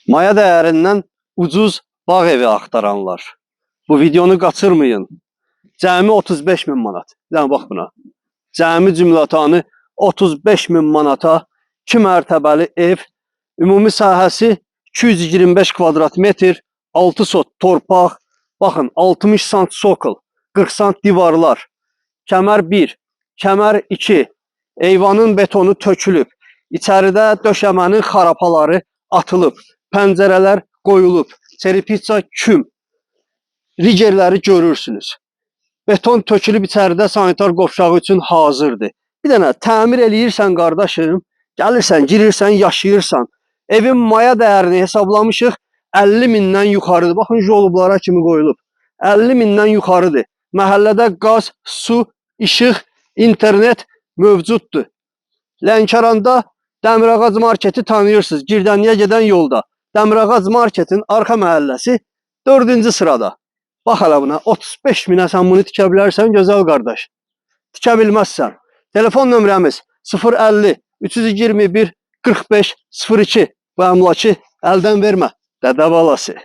Maya dəyərindən ucuz bağ evi axtaranlar. Bu videonu qaçırmayın. Cəmi 35 min manat. Yəni bax buna. Cəmi cümlətanı 35 min manata 2 mərtəbəli ev. Ümumi sahəsi 225 kvadrat metr, 6 sot torpaq. Baxın 60 sant sokul, 40 sant divarlar. Kəmər 1, kəmər 2. Eyvanın betonu tökülüb. İçəridə döşəmənin xarapaları atılıb. Pəncərələr qoyulub. Çerpitsa küm. Rigerləri görürsünüz. Beton tökülüb içəridə sanitar qovşağı üçün hazırdır. Bir dənə təmir eləyirsən qardaşım, gəlirsən, girirsən, yaşayırsan. Evin maya dəyərini hesablamışıq 50 mindən yuxarıdır. Baxın jolublara kimi qoyulub. 50 mindən yuxarıdır. Məhəllədə qaz, su, işıq, internet mövcuddur. Lənkəranda Dəmirağac marketi tanıyırsınız. Girdəniyə gedən yolda. Dəmirağac marketin arxa məhəlləsi 4-cü sırada. Bax hələ buna 35 minə sən bunu tikə bilərsən gözəl qardaş. Tikə bilməzsən. Telefon nömrəmiz 050 321 45 02. Bu əmlakı əldən vermə. Dədə balası.